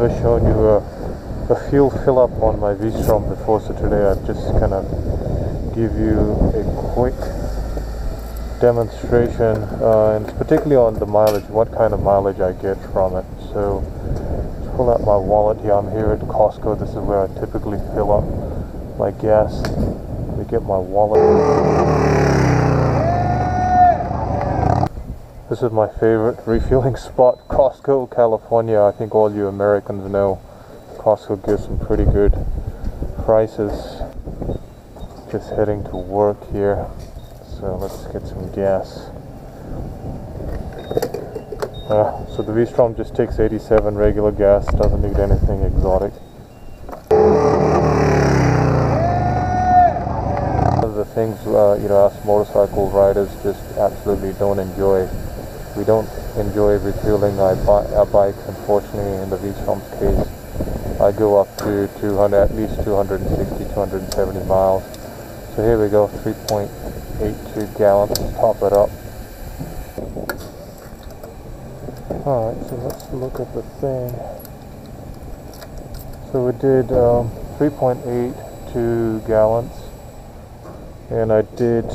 never shown you a fuel fill up on my V-Strom before, so today I've just kind of give you a quick demonstration, and particularly on the mileage, what kind of mileage I get from it. So let's pull out my wallet here. I'm here at Costco. This is where I typically fill up my gas. Let me get my wallet. This is my favorite refueling spot, Costco, California. I think all you Americans know Costco gives some pretty good prices. Just heading to work here, so let's get some gas. So the V-Strom just takes 87 regular gas, doesn't need anything exotic. One of the things us motorcycle riders just absolutely don't enjoy. We don't enjoy refueling our bikes. Unfortunately, in the V-Strom's case, I go up to 200, at least 260, 270 miles. So here we go, 3.82 gallons, let's top it up. Alright, so let's look at the thing. So we did 3.82 gallons, and I did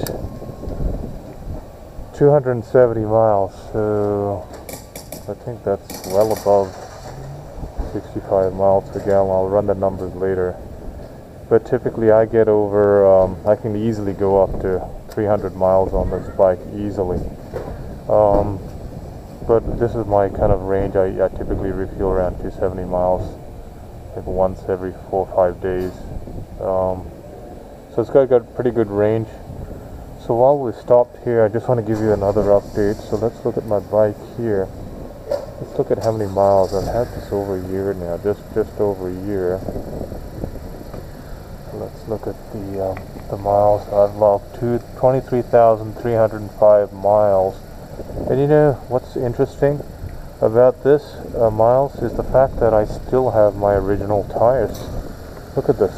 270 miles, so I think that's well above 65 miles per gallon. I'll run the numbers later. But typically I get over, I can easily go up to 300 miles on this bike, easily. But this is my kind of range. I typically refuel around 270 miles, like once every 4 or 5 days. So it's got pretty good range. So while we stopped here, I just want to give you another update. So let's look at my bike here. Let's look at how many miles. I've had this over a year now, just over a year. Let's look at the miles. I've logged 23,305 miles. And you know what's interesting about this miles is the fact that I still have my original tires. Look at this.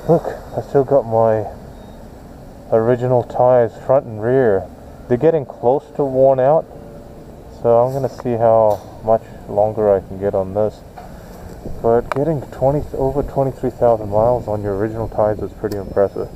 Look, I still got my original tires, front and rear. They're getting close to worn out, so I'm going to see how much longer I can get on this. But getting over 23,000 miles on your original tires is pretty impressive.